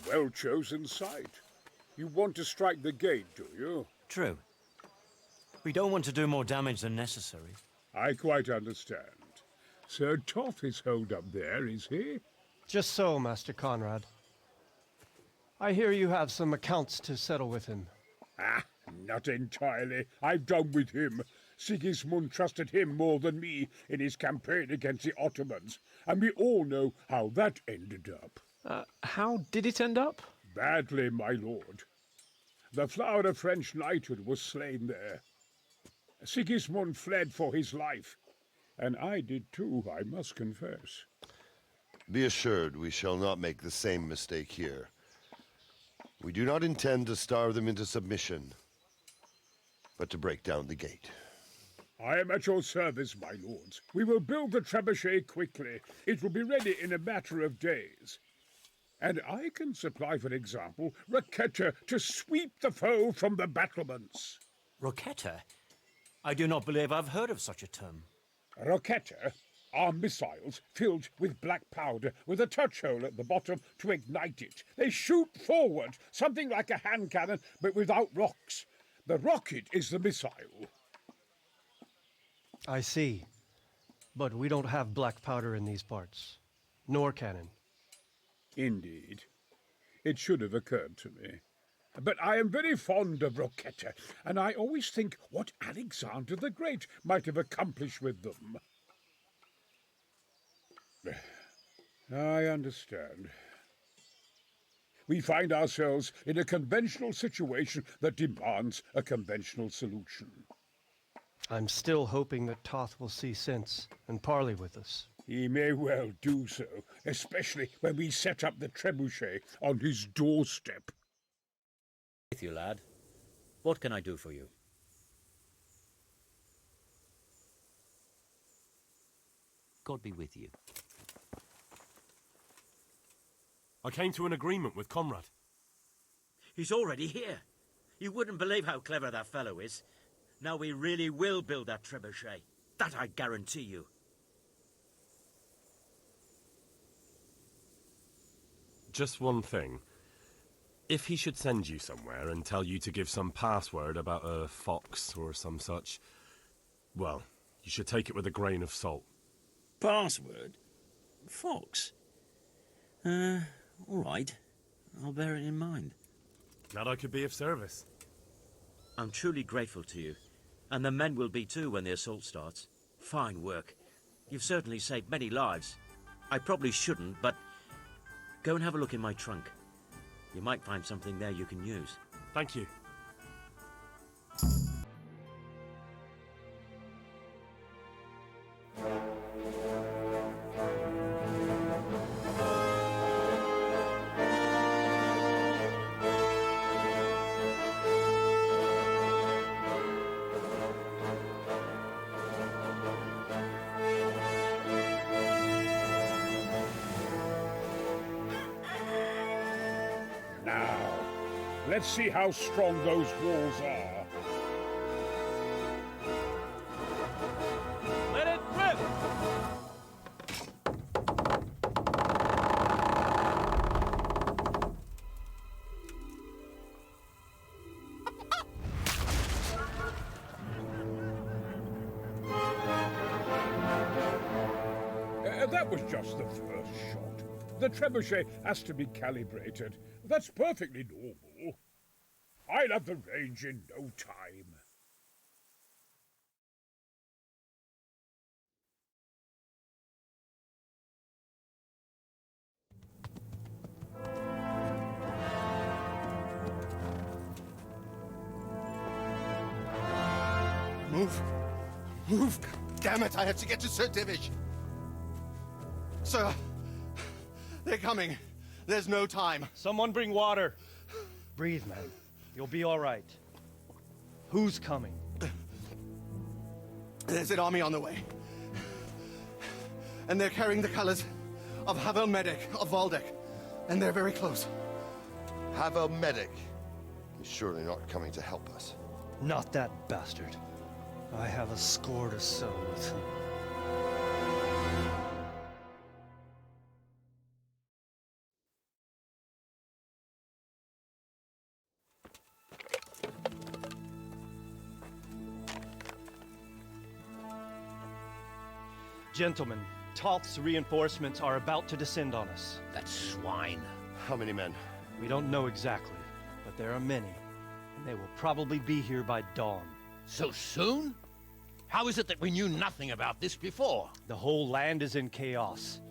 well-chosen site. You want to strike the gate, do you? True. We don't want to do more damage than necessary. I quite understand. Sir Toth is holed up there, is he? Just so, Master Conrad. I hear you have some accounts to settle with him. Ah, not entirely. I've done with him. Sigismund trusted him more than me in his campaign against the Ottomans, and we all know how that ended up. How did it end up? Badly, my lord. The flower of French knighthood was slain there. Sigismund fled for his life, and I did too, I must confess. Be assured we shall not make the same mistake here. We do not intend to starve them into submission, but to break down the gate. I am at your service, my lords. We will build the trebuchet quickly. It will be ready in a matter of days. And I can supply, for example, Raketa to sweep the foe from the battlements. Roquetta? I do not believe I've heard of such a term. Raketa are missiles filled with black powder with a touch hole at the bottom to ignite it. They shoot forward, something like a hand cannon, but without rocks. The rocket is the missile. I see. But we don't have black powder in these parts. Nor cannon. Indeed. It should have occurred to me. But I am very fond of Roquetta, and I always think what Alexander the Great might have accomplished with them. I understand. We find ourselves in a conventional situation that demands a conventional solution. I'm still hoping that Toth will see sense and parley with us. He may well do so, especially when we set up the trebuchet on his doorstep. With you, lad. What can I do for you? God be with you. I came to an agreement with Conrad. He's already here. You wouldn't believe how clever that fellow is. Now we really will build that trebuchet. That I guarantee you. Just one thing. If he should send you somewhere and tell you to give some password about a fox or some such, well, you should take it with a grain of salt. Password? Fox? All right. I'll bear it in mind. Glad I could be of service. I'm truly grateful to you. And the men will be too when the assault starts. Fine work. You've certainly saved many lives. I probably shouldn't, but go and have a look in my trunk. You might find something there you can use. Thank you. Now, let's see how strong those walls are. Let it rip! That was just the first shot. The trebuchet has to be calibrated. That's perfectly normal. I'll have the range in no time. Move! Move! Damn it, I have to get to Sir Divish! Sir, they're coming. There's no time. Someone bring water. Breathe, man. You'll be all right. Who's coming? There's an army on the way. And they're carrying the colors of Havel Medic of Waldeck. And they're very close. Havel Medic is surely not coming to help us. Not that bastard. I have a score to settle with him. Gentlemen, Toth's reinforcements are about to descend on us. That swine. How many men? We don't know exactly, but there are many, and they will probably be here by dawn. So soon? How is it that we knew nothing about this before? The whole land is in chaos.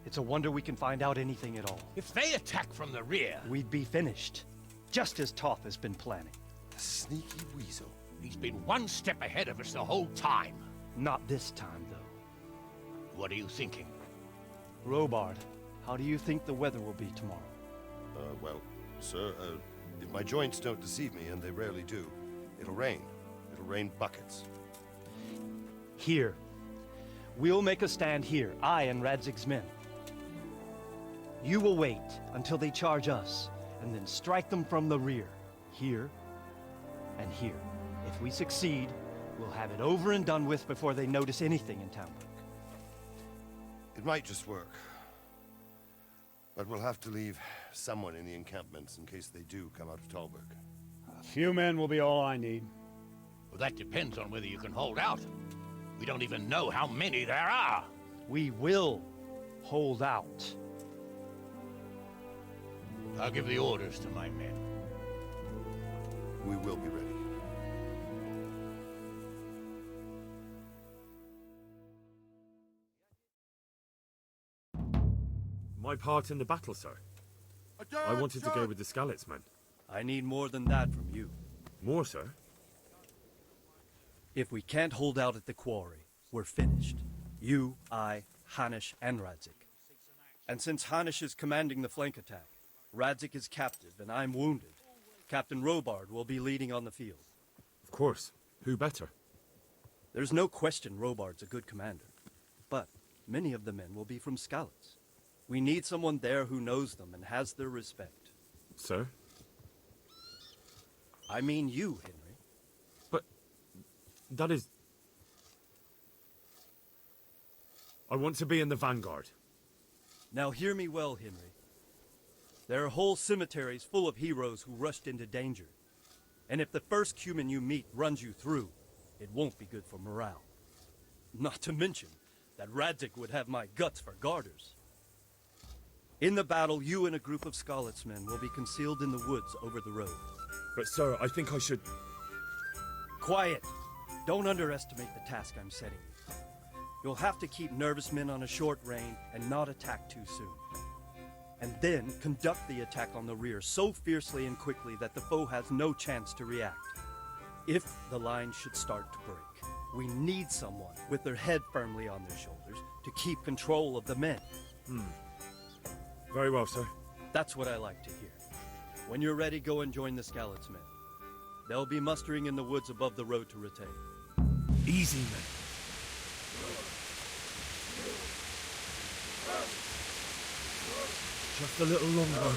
It's a wonder we can find out anything at all. If they attack from the rear... We'd be finished, just as Toth has been planning. The sneaky weasel. He's been one step ahead of us the whole time. Not this time, though. What are you thinking? Robard, how do you think the weather will be tomorrow? Well, sir, if my joints don't deceive me, and they rarely do, it'll rain. It'll rain buckets. Here. We'll make a stand here, I and Radzig's men. You will wait until they charge us, and then strike them from the rear. Here, and here. If we succeed, we'll have it over and done with before they notice anything in Townbrook. It might just work. But we'll have to leave someone in the encampments in case they do come out of Talberg. A few men will be all I need. Well, that depends on whether you can hold out. We don't even know how many there are. We will hold out. I'll give the orders to my men. We will be ready. My part in the battle, sir. I wanted to go with the Skalitz men. I need more than that from you. More, sir? If we can't hold out at the quarry, we're finished. You, I, Hanish, and Radzik. And since Hanish is commanding the flank attack, Radzik is captive and I'm wounded, Captain Robard will be leading on the field. Of course. Who better? There's no question Robard's a good commander, but many of the men will be from Skalitz. We need someone there who knows them and has their respect. Sir? I mean you, Henry. But that is... I want to be in the vanguard. Now hear me well, Henry. There are whole cemeteries full of heroes who rushed into danger. And if the first human you meet runs you through, it won't be good for morale. Not to mention that Radzik would have my guts for garters. In the battle, you and a group of Skalitz men will be concealed in the woods over the road. But sir, I think I should... Quiet! Don't underestimate the task I'm setting you. You'll have to keep nervous men on a short rein and not attack too soon. And then conduct the attack on the rear so fiercely and quickly that the foe has no chance to react. If the line should start to break, we need someone with their head firmly on their shoulders to keep control of the men. Very well, sir. That's what I like to hear. When you're ready, go and join the Skalitz men. They'll be mustering in the woods above the road to Ratay. Easy, men. Just a little longer.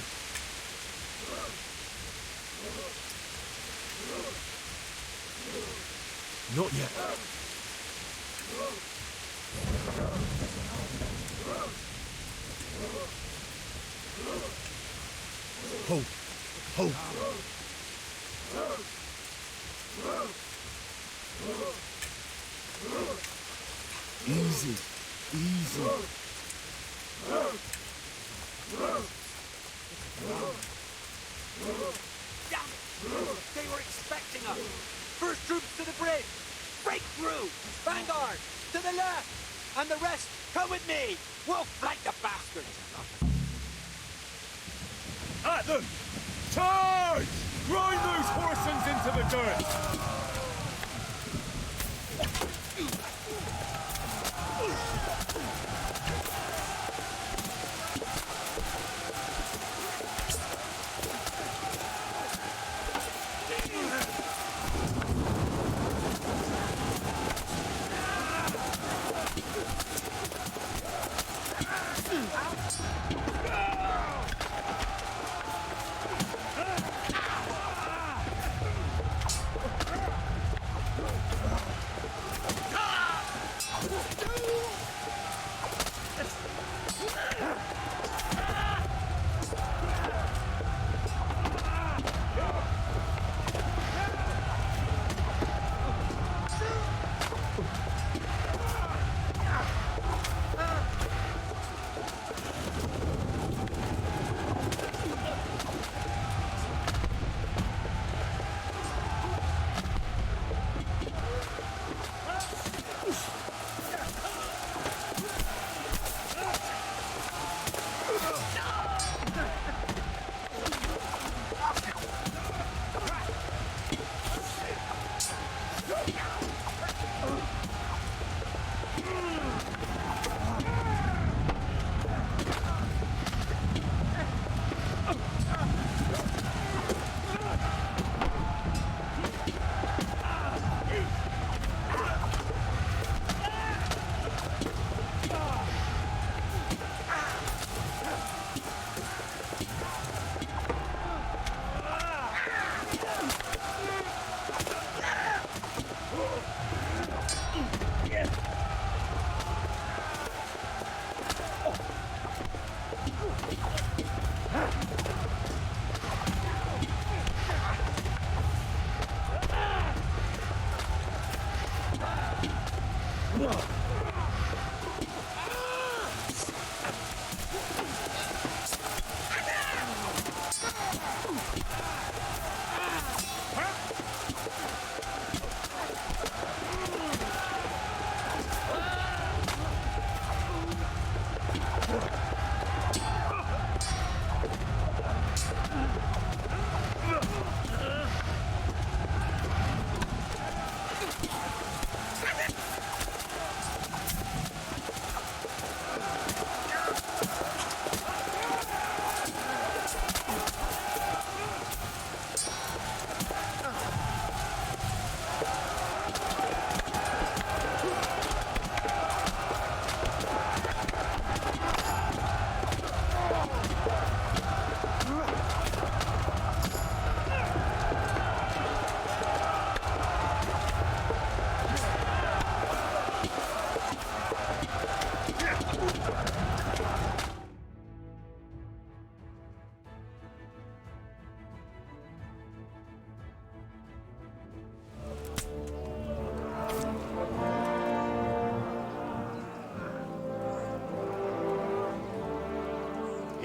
Not yet. Hold. Hold. Easy. Easy. They were expecting us! First troops to the bridge! Break through! Vanguard! To the left! And the rest, come with me! We'll flank the bastards! At them! Charge! Grind those horsens into the dirt!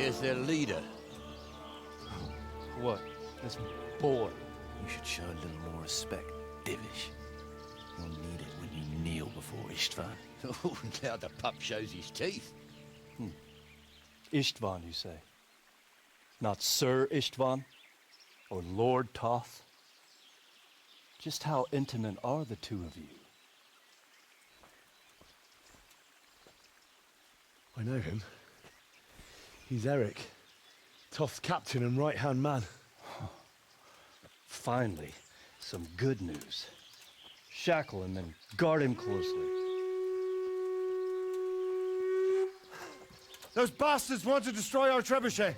as their leader. What? This boy? You should show a little more respect, Divish. You'll need it when you kneel before Istvan. Oh, now the pup shows his teeth. Istvan, you say? Not Sir Istvan? Or Lord Toth? Just how intimate are the two of you? I know him. He's Eric, Toth's captain and right-hand man. Finally, some good news. Shackle him and guard him closely. Those bastards want to destroy our trebuchet.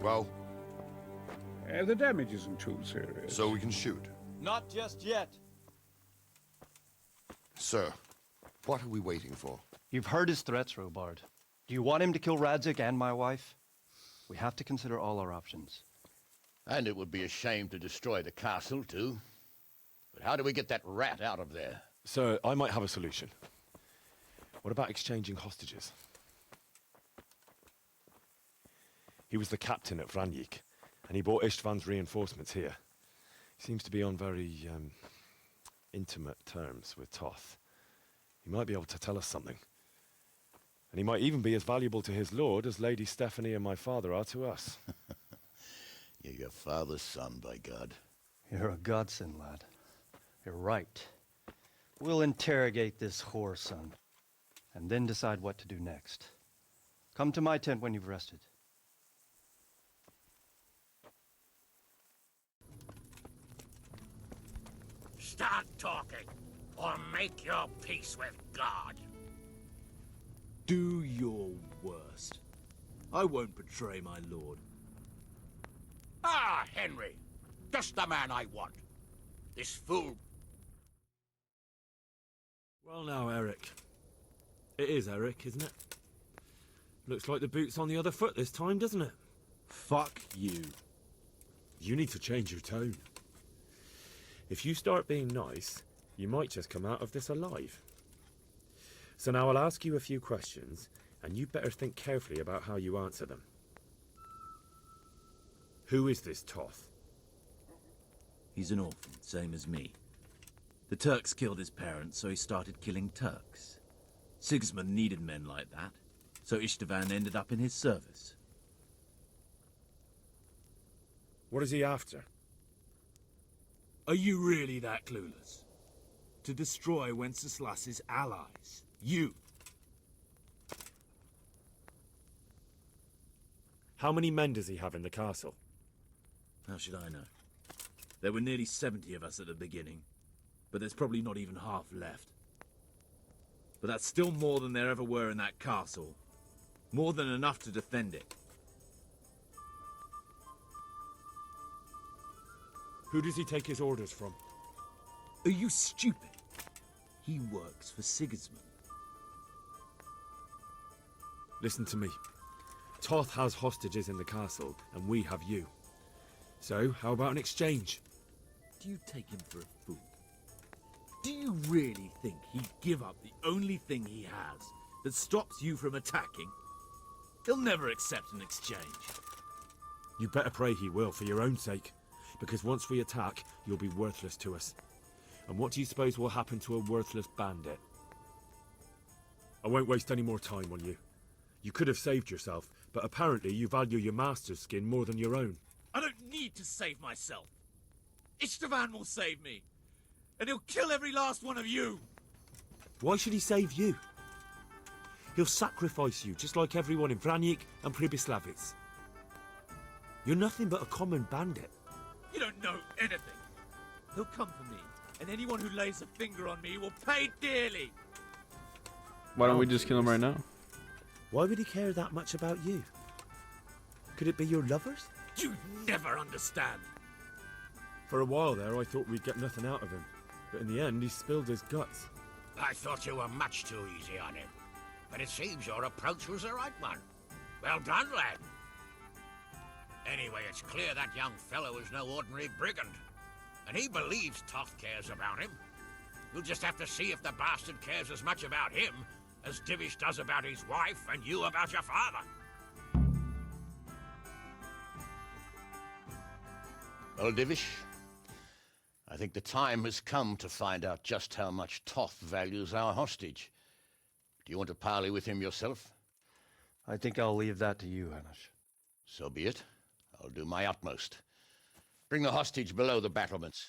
Well, The damage isn't too serious. so we can shoot. Not just yet. Sir, what are we waiting for? You've heard his threats, Robard. Do you want him to kill Radzig and my wife? We have to consider all our options. And it would be a shame to destroy the castle, too. But how do we get that rat out of there? Sir, I might have a solution. What about exchanging hostages? He was the captain at Vranjik, and he brought Istvan's reinforcements here. He seems to be on very, intimate terms with Toth. He might be able to tell us something. And he might even be as valuable to his lord as Lady Stephanie and my father are to us. You're your father's son, by God. You're a godsend, lad. You're right. We'll interrogate this whore, son, and then decide what to do next. Come to my tent when you've rested. Start talking, or make your peace with God. Do your worst. I won't betray my lord. Ah, Henry. Just the man I want. This fool... Well now, Eric. It is Eric, isn't it? Looks like the boot's on the other foot this time, doesn't it? Fuck you. You need to change your tone. If you start being nice, you might just come out of this alive. So now I'll ask you a few questions, and you better think carefully about how you answer them. Who is this Toth? He's an orphan, same as me. The Turks killed his parents, so he started killing Turks. Sigismund needed men like that, so Istvan ended up in his service. What is he after? Are you really that clueless? To destroy Wenceslas's allies. You. How many men does he have in the castle? How should I know? There were nearly 70 of us at the beginning, but there's probably not even half left. But that's still more than there ever were in that castle. More than enough to defend it. Who does he take his orders from? Are you stupid? He works for Sigismund. Listen to me. Toth has hostages in the castle, and we have you. So, how about an exchange? Do you take him for a fool? Do you really think he'd give up the only thing he has that stops you from attacking? He'll never accept an exchange. You better pray he will, for your own sake. Because once we attack, you'll be worthless to us. And what do you suppose will happen to a worthless bandit? I won't waste any more time on you. You could have saved yourself, but apparently you value your master's skin more than your own. I don't need to save myself. Istvan will save me. And he'll kill every last one of you. Why should he save you? He'll sacrifice you, just like everyone in Vranjik and Pribyslavitz. You're nothing but a common bandit. You don't know anything. He'll come for me, and anyone who lays a finger on me will pay dearly. Why don't we just kill him right now? Why would he care that much about you? Could it be your lovers? You never understand. For a while there, I thought we'd get nothing out of him. But in the end, he spilled his guts. I thought you were much too easy on him. But it seems your approach was the right one. Well done, lad. Anyway, it's clear that young fellow is no ordinary brigand. And he believes Toth cares about him. You'll just have to see if the bastard cares as much about him as Divish does about his wife and you about your father. Well, Divish, I think the time has come to find out just how much Toth values our hostage. Do you want to parley with him yourself? I think I'll leave that to you, Hanish. So be it. I'll do my utmost. Bring the hostage below the battlements.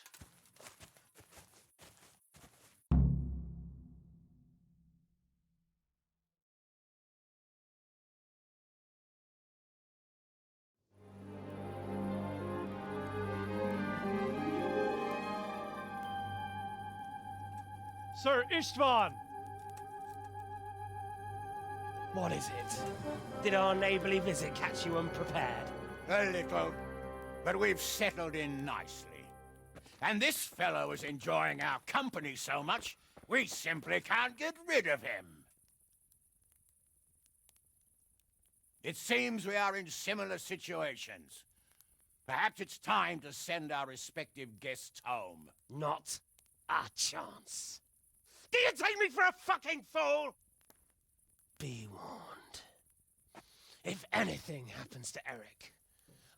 Sir Istvan! What is it? Did our neighbourly visit catch you unprepared? A little, but we've settled in nicely. And this fellow is enjoying our company so much, we simply can't get rid of him. It seems we are in similar situations. Perhaps it's time to send our respective guests home. Not a chance. Do you take me for a fucking fool? Be warned. If anything happens to Eric,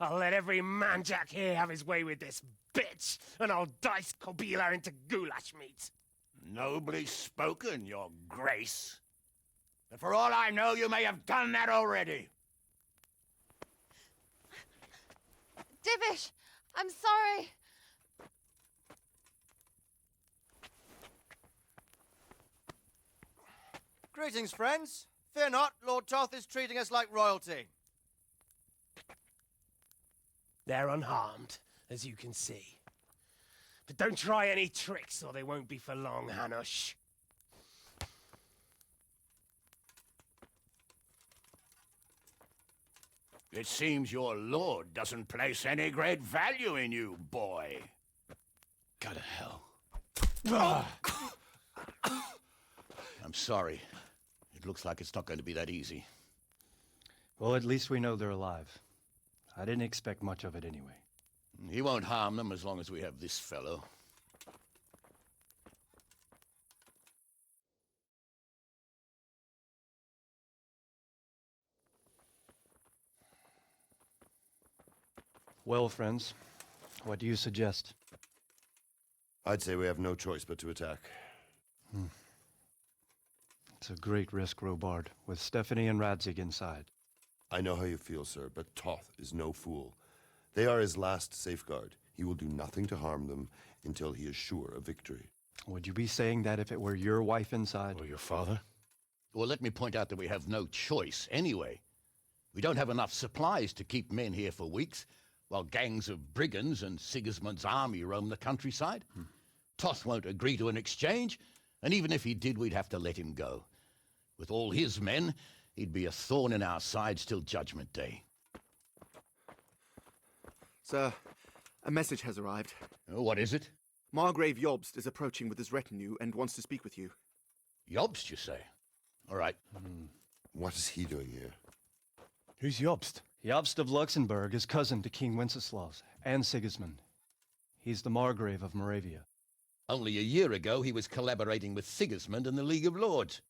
I'll let every manjack here have his way with this bitch, and I'll dice Kobila into goulash meat. Nobly spoken, your grace. But for all I know, you may have done that already. Divish, I'm sorry. Greetings, friends. Fear not, Lord Toth is treating us like royalty. They're unharmed, as you can see. But don't try any tricks, or they won't be for long, Hanush. It seems your lord doesn't place any great value in you, boy. Go to hell. I'm sorry. It looks like it's not going to be that easy. Well, at least we know they're alive. I didn't expect much of it anyway. He won't harm them as long as we have this fellow. Well, friends, what do you suggest? I'd say we have no choice but to attack. It's a great risk, Robard, with Stephanie and Radzig inside. I know how you feel, sir, but Toth is no fool. They are his last safeguard. He will do nothing to harm them until he is sure of victory. Would you be saying that if it were your wife inside? Or your father? Well, let me point out that we have no choice anyway. We don't have enough supplies to keep men here for weeks, while gangs of brigands and Sigismund's army roam the countryside. Toth won't agree to an exchange, and even if he did, we'd have to let him go. With all his men, he'd be a thorn in our sides till Judgment Day. Sir, a message has arrived. What is it? Margrave Jobst is approaching with his retinue and wants to speak with you. Jobst, you say? All right. What is he doing here? Who's Jobst? Jobst of Luxembourg is cousin to King Wenceslaus and Sigismund. He's the Margrave of Moravia. Only a year ago, he was collaborating with Sigismund and the League of Lords.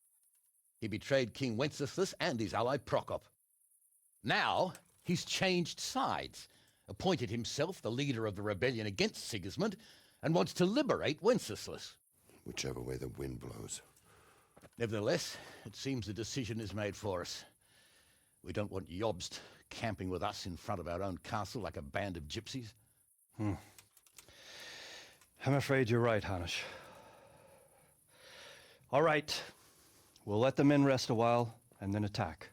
He betrayed King Wenceslas and his ally Prokop. Now, he's changed sides, appointed himself the leader of the rebellion against Sigismund, and wants to liberate Wenceslas. Whichever way the wind blows. Nevertheless, it seems the decision is made for us. We don't want Jobst camping with us in front of our own castle like a band of gypsies. I'm afraid you're right, Hanush. All right. We'll let the men rest a while, and then attack.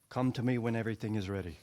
Come to me when everything is ready.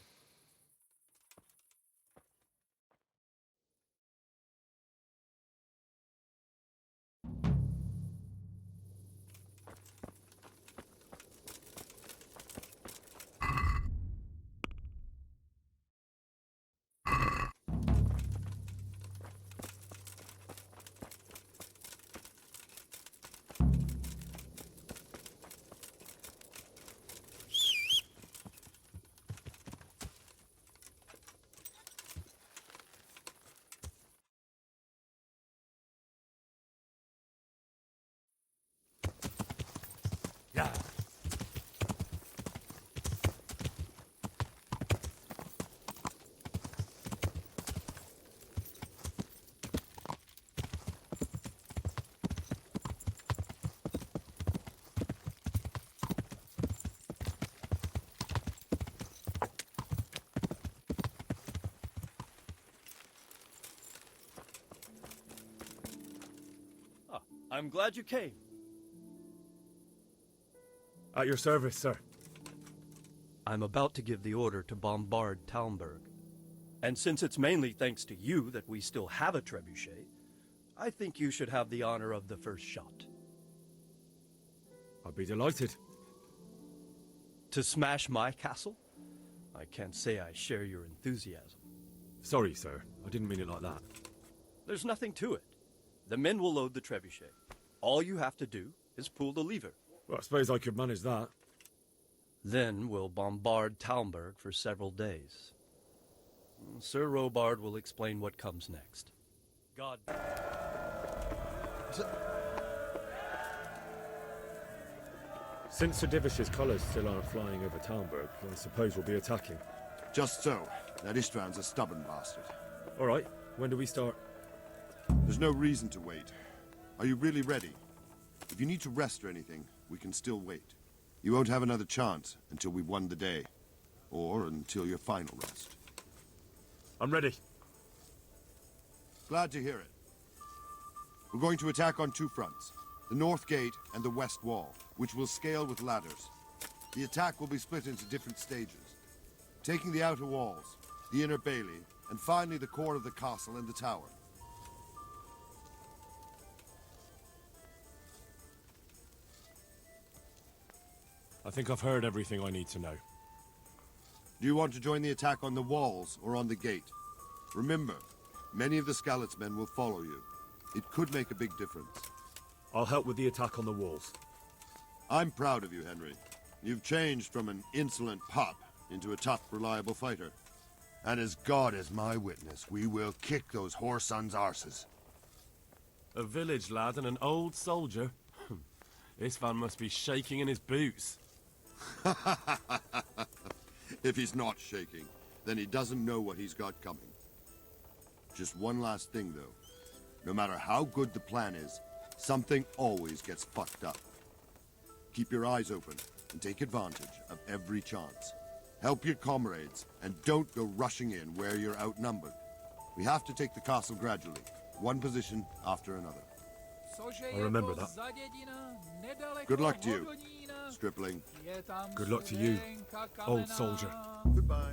I'm glad you came. At your service, sir. I'm about to give the order to bombard Talmberg. And since it's mainly thanks to you that we still have a trebuchet, I think you should have the honor of the first shot. I'll be delighted. To smash my castle? I can't say I share your enthusiasm. Sorry, sir. I didn't mean it like that. There's nothing to it. The men will load the trebuchet. All you have to do is pull the lever. Well, I suppose I could manage that. Then we'll bombard Talmberg for several days. Sir Robard will explain what comes next. God. Since Sir Divish's colours still aren't flying over Talmberg, I suppose we'll be attacking. Just so. That Istran's a stubborn bastard. All right. When do we start? There's no reason to wait. Are you really ready? If you need to rest or anything, we can still wait. You won't have another chance until we've won the day. Or until your final rest. I'm ready. Glad to hear it. We're going to attack on two fronts. The north gate and the west wall, which will scale with ladders. The attack will be split into different stages. Taking the outer walls, the inner bailey, and finally the core of the castle and the tower. I think I've heard everything I need to know. Do you want to join the attack on the walls or on the gate? Remember, many of the Skalitz men will follow you. It could make a big difference. I'll help with the attack on the walls. I'm proud of you, Henry. You've changed from an insolent pup into a tough, reliable fighter. And as God is my witness, we will kick those whoresons' arses. A village lad and an old soldier? This man must be shaking in his boots. If he's not shaking, then he doesn't know what he's got coming. Just one last thing, though. No matter how good the plan is, something always gets fucked up. Keep your eyes open and take advantage of every chance. Help your comrades, and don't go rushing in where you're outnumbered. We have to take the castle gradually, one position after another. I'll remember that. Good luck to you, stripling. Good luck to you, old soldier. Goodbye.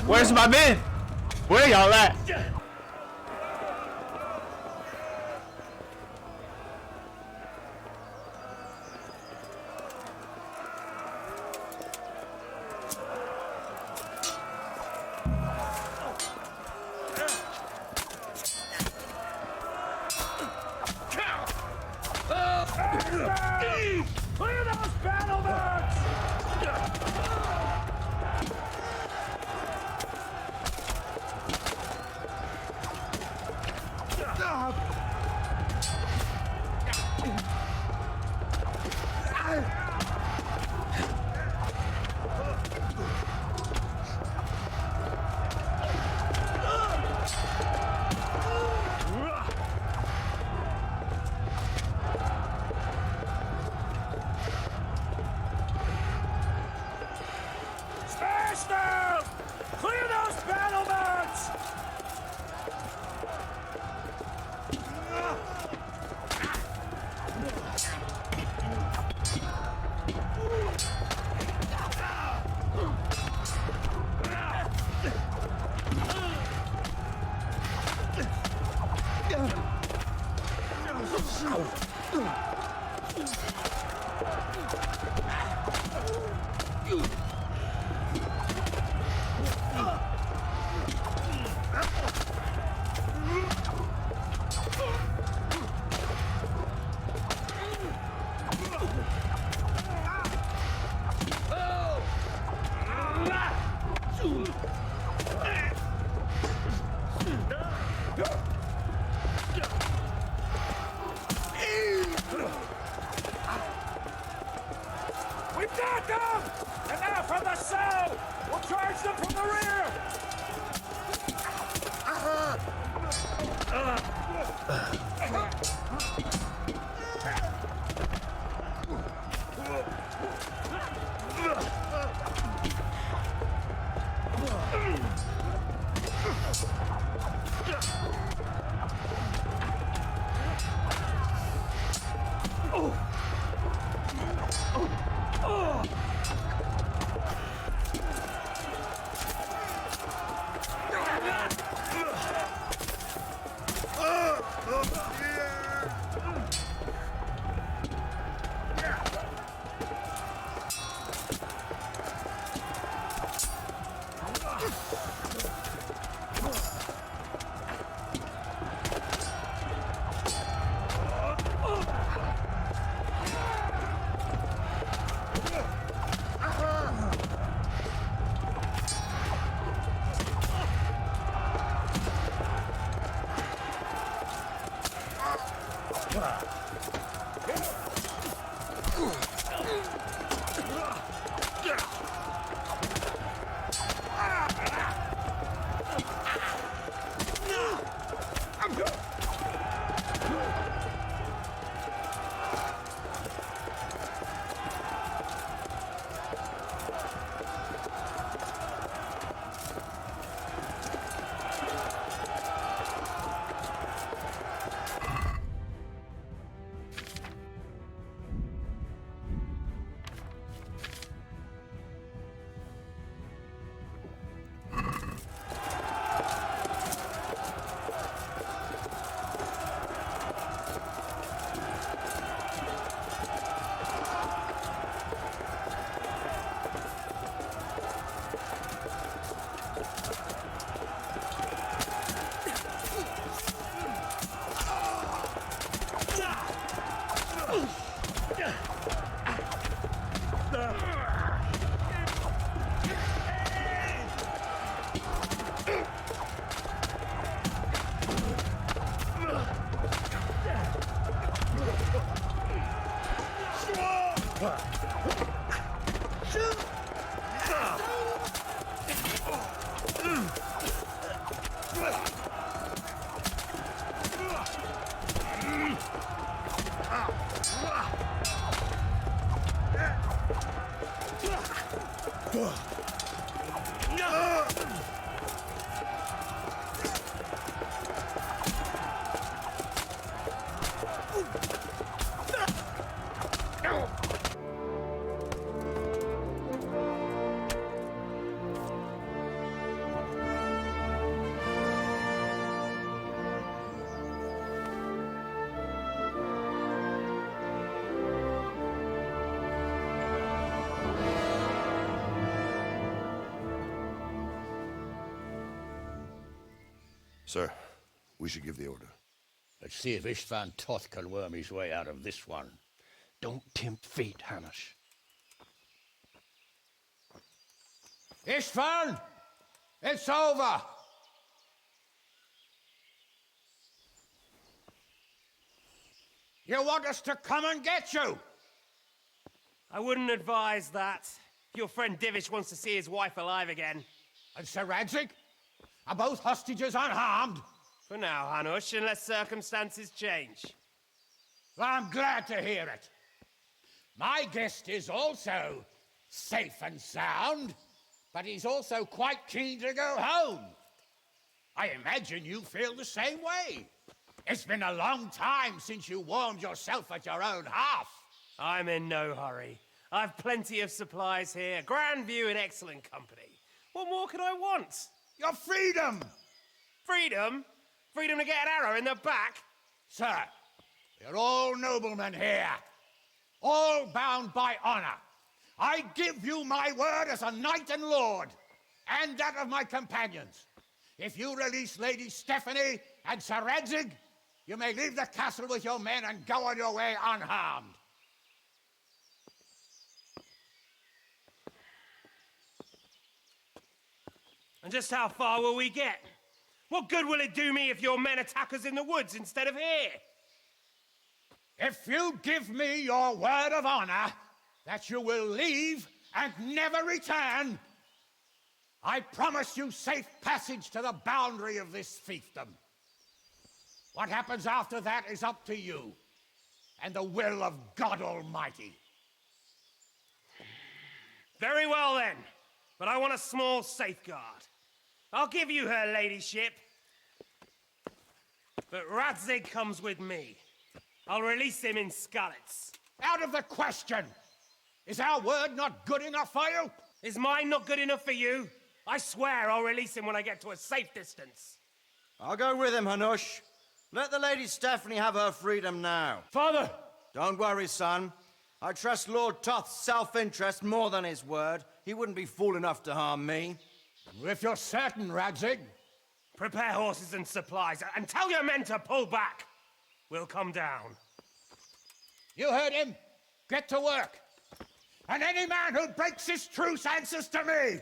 Where's my men? Where y'all at? Clear those battlements! Smash them! Clear those battlements! We got them! And now from the south! We'll charge them from the rear! Sir, we should give the order. Let's see if Istvan Toth can worm his way out of this one. Don't tempt fate, Hamish. Istvan! It's over! You want us to come and get you? I wouldn't advise that. Your friend Divish wants to see his wife alive again. And Sir Radzig? Are both hostages unharmed? For now, Hanush, unless circumstances change. I'm glad to hear it. My guest is also safe and sound, but he's also quite keen to go home. I imagine you feel the same way. It's been a long time since you warmed yourself at your own hearth. I'm in no hurry. I've plenty of supplies here, grand view and excellent company. What more could I want? Your freedom! Freedom? Freedom to get an arrow in the back? Sir, we're all noblemen here, all bound by honor. I give you my word as a knight and lord, and that of my companions. If you release Lady Stephanie and Sir Radzig, you may leave the castle with your men and go on your way unharmed. And just how far will we get? What good will it do me if your men attack us in the woods instead of here? If you give me your word of honor that you will leave and never return, I promise you safe passage to the boundary of this fiefdom. What happens after that is up to you and the will of God Almighty. Very well then, but I want a small safeguard. I'll give you her ladyship, but Radzig comes with me. I'll release him in Skalitz. Out of the question! Is our word not good enough for you? Is mine not good enough for you? I swear I'll release him when I get to a safe distance. I'll go with him, Hanush. Let the Lady Stephanie have her freedom now. Father! Don't worry, son. I trust Lord Toth's self-interest more than his word. He wouldn't be fool enough to harm me. If you're certain, Radzig. Prepare horses and supplies, and tell your men to pull back. We'll come down. You heard him. Get to work. And any man who breaks this truce answers to me.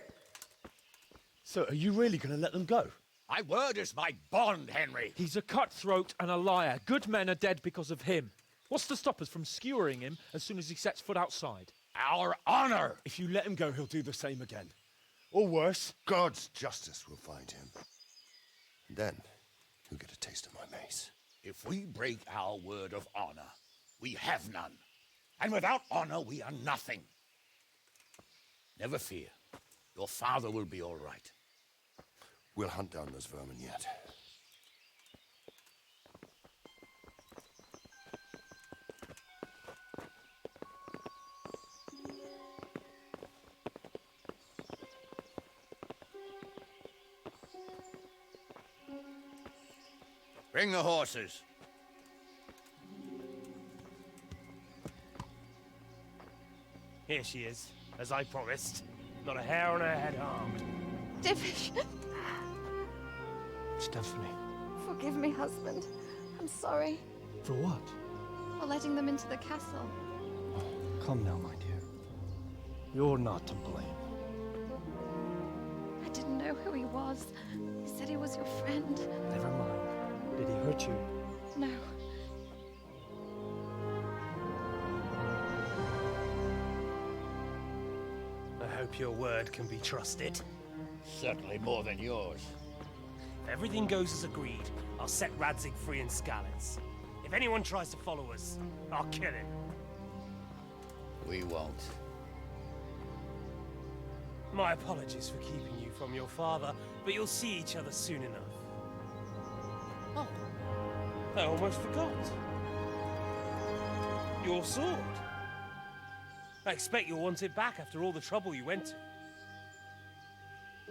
So, are you really going to let them go? My word is my bond, Henry. He's a cutthroat and a liar. Good men are dead because of him. What's to stop us from skewering him as soon as he sets foot outside? Our honor! If you let him go, he'll do the same again. Or worse. God's justice will find him. And then, he'll get a taste of my mace. If we break our word of honor, we have none. And without honor, we are nothing. Never fear. Your father will be all right. We'll hunt down those vermin yet. Bring the horses. Here she is, as I promised. Not a hair on her head harmed. Divish! Stephanie. Forgive me, husband. I'm sorry For what? for letting them into the castle. Come now, my dear. You're not to blame. I didn't know who he was. He said he was your friend. Never mind. Did he hurt you? No. I hope your word can be trusted. Certainly more than yours. If everything goes as agreed, I'll set Radzig free in Skalitz. If anyone tries to follow us, I'll kill him. We won't. My apologies for keeping you from your father, but you'll see each other soon enough. Oh, I almost forgot. Your sword. I expect you'll want it back after all the trouble you went to.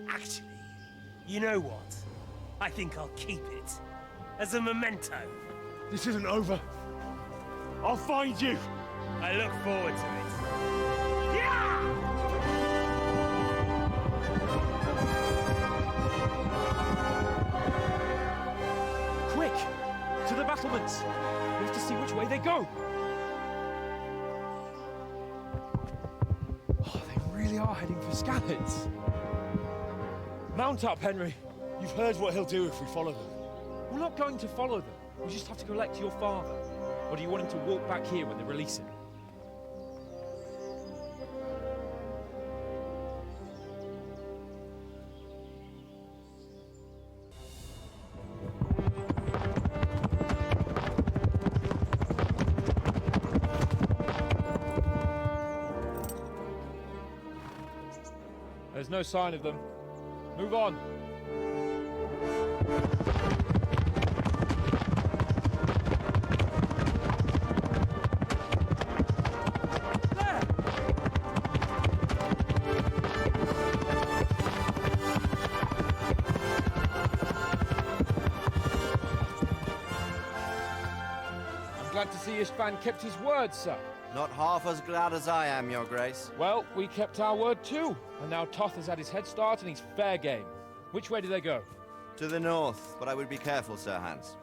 Actually, you know what? I think I'll keep it. As a memento. This isn't over. I'll find you. I look forward to it. Yeah! Quick! To the battlements! We have to see which way they go! Oh, they really are heading for Skalitz. Mount up, Henry. You've heard what he'll do if we follow them. We're not going to follow them. We just have to collect your father. Or do you want him to walk back here when they release him? There's no sign of them. Move on. There! see Istvan kept his word, sir. Not half as glad as I am, Your Grace. Well, we kept our word too. And now Toth has had his head start and he's fair game. Which way do they go? To the north, but I would be careful, Sir Hans.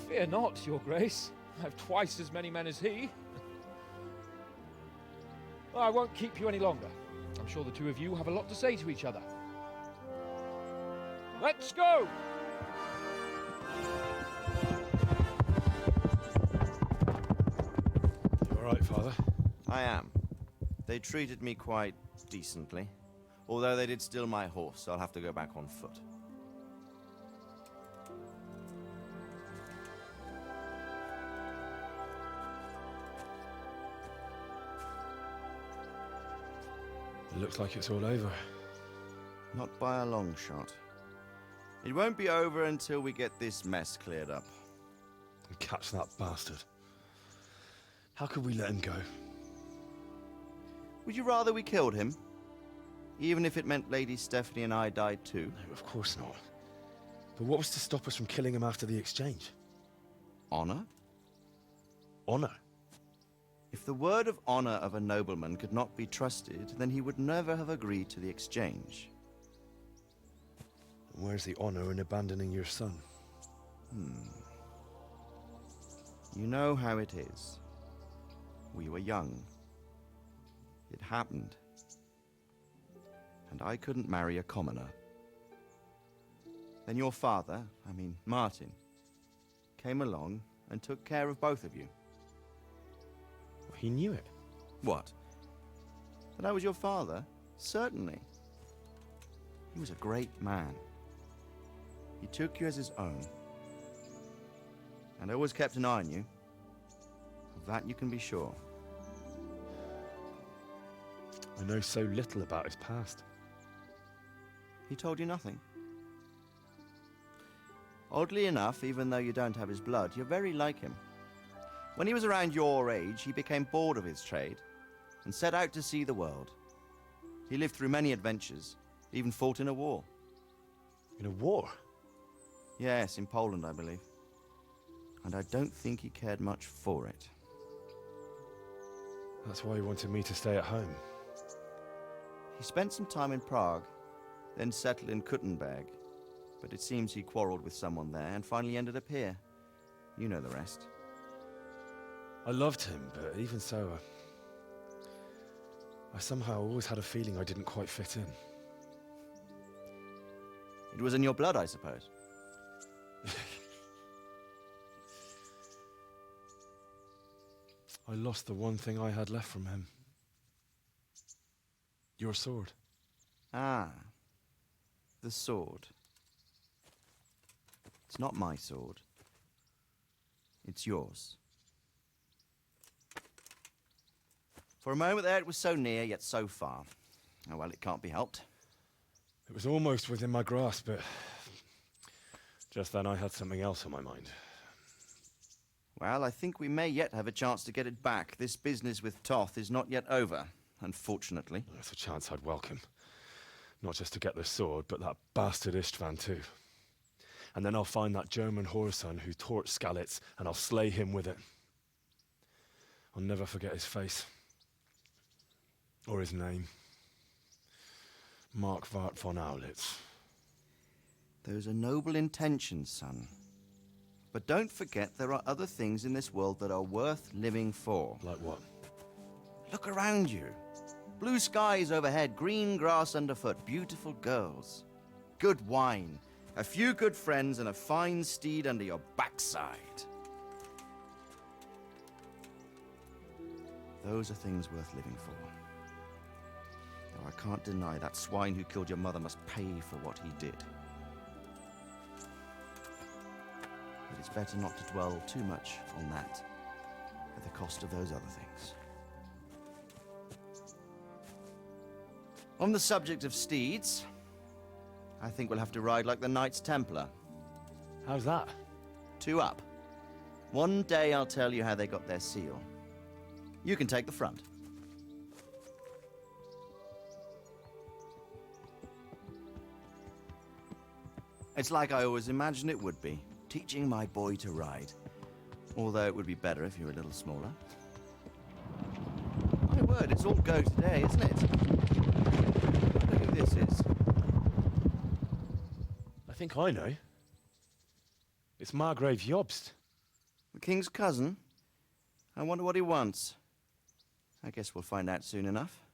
Fear not, Your Grace. I have twice as many men as he. Well, I won't keep you any longer. I'm sure the two of you have a lot to say to each other. Let's go! You all right, Father? I am. They treated me quite decently. Although they did steal my horse, so I'll have to go back on foot. It looks like it's all over. Not by a long shot. It won't be over until we get this mess cleared up. And catch that bastard. How could we let him go? Would you rather we killed him? Even if it meant Lady Stephanie and I died too? No, of course not. But what was to stop us from killing him after the exchange? Honor? Honor? If the word of honor of a nobleman could not be trusted, then he would never have agreed to the exchange. And where's the honor in abandoning your son? You know how it is. We were young. It happened. And I couldn't marry a commoner. Then your father, Martin, came along and took care of both of you. He knew it. What? That I was your father? Certainly. He was a great man. He took you as his own. And always kept an eye on you. Of that you can be sure. I know so little about his past. He told you nothing? Oddly enough, even though you don't have his blood, you're very like him. When he was around your age, he became bored of his trade and set out to see the world. He lived through many adventures, even fought in a war. In a war? Yes, in Poland, I believe. And I don't think he cared much for it. That's why he wanted me to stay at home. He spent some time in Prague, then settled in Kuttenberg. But it seems he quarreled with someone there and finally ended up here. You know the rest. I loved him, but even so, I somehow always had a feeling I didn't quite fit in. It was in your blood, I suppose. I lost the one thing I had left from him. Your sword. Ah. The sword. It's not my sword. It's yours. For a moment there, it was so near, yet so far. Oh, well, it can't be helped. It was almost within my grasp, but just then I had something else on my mind. Well, I think we may yet have a chance to get it back. This business with Toth is not yet over, unfortunately. That's a chance I'd welcome. Not just to get the sword, but that bastard Istvan too. And then I'll find that German whoreson who torched Skalitz, and I'll slay him with it. I'll never forget his face. Or his name. Marquardt von Aulitz. Those are noble intentions, son. But don't forget there are other things in this world that are worth living for. Like what? Look around you. Blue skies overhead, green grass underfoot, beautiful girls. Good wine, a few good friends, and a fine steed under your backside. Those are things worth living for. Though I can't deny that swine who killed your mother must pay for what he did. But it's better not to dwell too much on that, at the cost of those other things. On the subject of steeds, I think we'll have to ride like the Knights Templar. How's that? 2 up. One day I'll tell you how they got their seal. You can take the front. It's like I always imagined it would be, teaching my boy to ride. Although it would be better if you were a little smaller. My word, it's all go today, isn't it? I wonder who this is. I think I know. It's Margrave Jobst. The king's cousin? I wonder what he wants. I guess we'll find out soon enough.